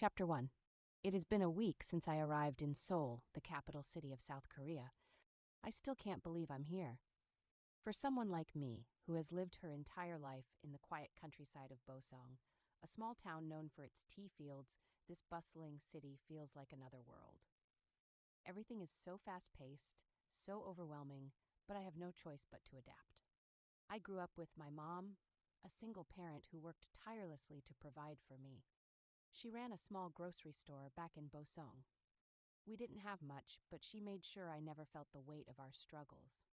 Chapter 1. It has been a week since I arrived in Seoul, the capital city of South Korea. I still can't believe I'm here. For someone like me, who has lived her entire life in the quiet countryside of Bosong, a small town known for its tea fields, this bustling city feels like another world. Everything is so fast-paced, so overwhelming, but I have no choice but to adapt. I grew up with my mom, a single parent who worked tirelessly to provide for me. She ran a small grocery store back in Bosong. We didn't have much, but she made sure I never felt the weight of our struggles.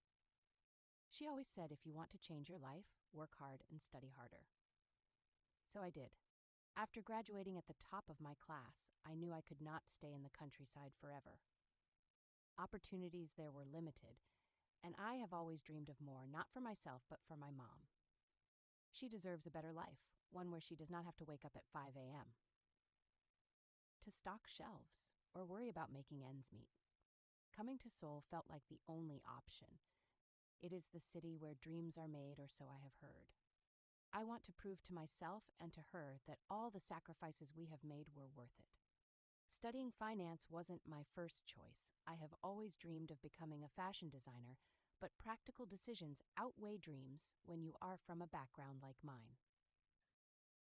She always said, if you want to change your life, work hard and study harder. So I did. After graduating at the top of my class, I knew I could not stay in the countryside forever. Opportunities there were limited, and I have always dreamed of more, not for myself, but for my mom. She deserves a better life, one where she does not have to wake up at 5 a.m. to stock shelves or worry about making ends meet. Coming to Seoul felt like the only option. It is the city where dreams are made, or so I have heard. I want to prove to myself and to her that all the sacrifices we have made were worth it. Studying finance wasn't my first choice. I have always dreamed of becoming a fashion designer, but practical decisions outweigh dreams when you are from a background like mine.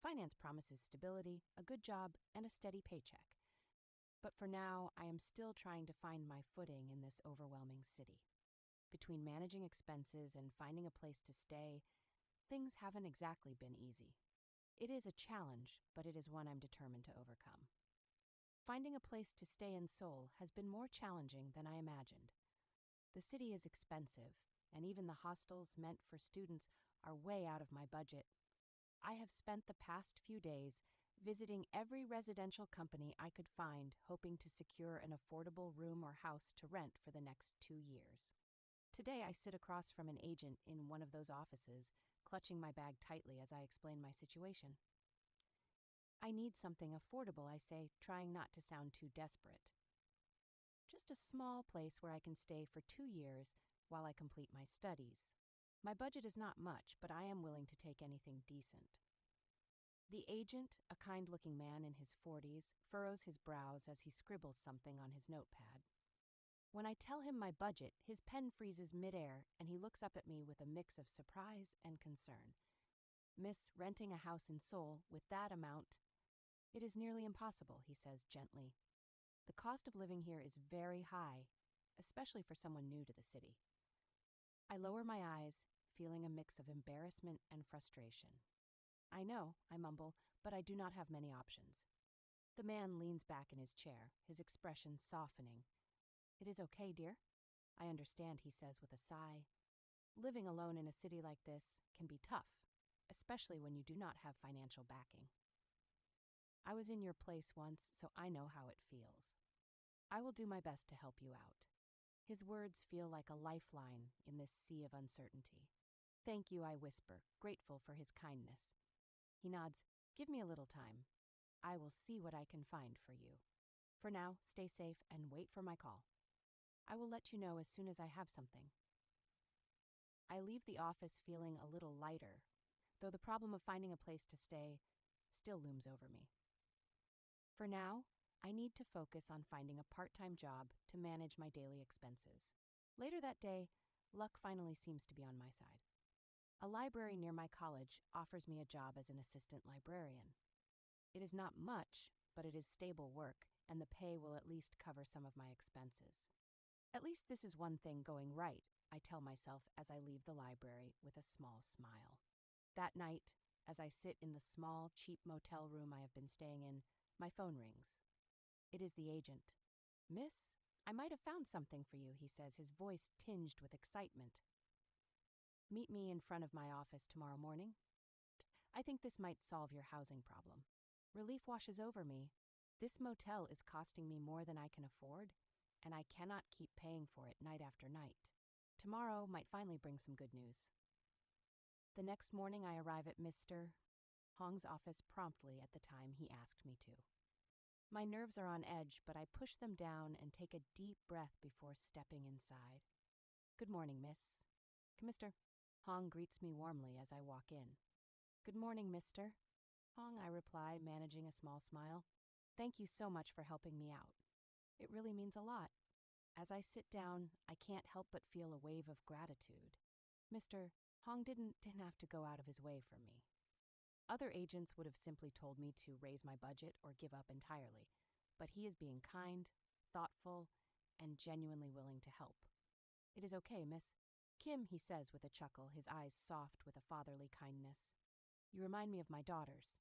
Finance promises stability, a good job, and a steady paycheck. But for now, I am still trying to find my footing in this overwhelming city. Between managing expenses and finding a place to stay, things haven't exactly been easy. It is a challenge, but it is one I'm determined to overcome. Finding a place to stay in Seoul has been more challenging than I imagined. The city is expensive, and even the hostels meant for students are way out of my budget. I have spent the past few days visiting every residential company I could find, hoping to secure an affordable room or house to rent for the next 2 years. Today, I sit across from an agent in one of those offices, clutching my bag tightly as I explain my situation. I need something affordable, I say, trying not to sound too desperate. Just a small place where I can stay for 2 years while I complete my studies. My budget is not much, but I am willing to take anything decent. The agent, a kind-looking man in his 40s, furrows his brows as he scribbles something on his notepad. When I tell him my budget, his pen freezes midair, and he looks up at me with a mix of surprise and concern. "Miss, renting a house in Seoul with that amount, it is nearly impossible," he says gently. "The cost of living here is very high, especially for someone new to the city." I lower my eyes, feeling a mix of embarrassment and frustration. "I know," I mumble, "but I do not have many options." The man leans back in his chair, his expression softening. "It is okay, dear. I understand," he says with a sigh. "Living alone in a city like this can be tough, especially when you do not have financial backing. I was in your place once, so I know how it feels. I will do my best to help you out." His words feel like a lifeline in this sea of uncertainty. "Thank you," I whisper, grateful for his kindness. He nods. "Give me a little time. I will see what I can find for you. For now, stay safe and wait for my call. I will let you know as soon as I have something." I leave the office feeling a little lighter, though the problem of finding a place to stay still looms over me. For now, I need to focus on finding a part-time job to manage my daily expenses. Later that day, luck finally seems to be on my side. A library near my college offers me a job as an assistant librarian. It is not much, but it is stable work, and the pay will at least cover some of my expenses. At least this is one thing going right, I tell myself as I leave the library with a small smile. That night, as I sit in the small, cheap motel room I have been staying in, my phone rings. It is the agent. "Miss, I might have found something for you," he says, his voice tinged with excitement. "Meet me in front of my office tomorrow morning. I think this might solve your housing problem." Relief washes over me. This motel is costing me more than I can afford, and I cannot keep paying for it night after night. Tomorrow might finally bring some good news. The next morning I arrive at Mr. Hong's office promptly at the time he asked me to. My nerves are on edge, but I push them down and take a deep breath before stepping inside. "Good morning, miss." "Mr. Hong greets me warmly as I walk in. "Good morning, Mr. Hong," I reply, managing a small smile. Thank you so much for helping me out. It really means a lot. As I sit down, I can't help but feel a wave of gratitude. Mr. Hong didn't have to go out of his way for me. Other agents would have simply told me to raise my budget or give up entirely, but he is being kind, thoughtful, and genuinely willing to help. It is okay, Miss Kim, he says with a chuckle, his eyes soft with a fatherly kindness. You remind me of my daughters.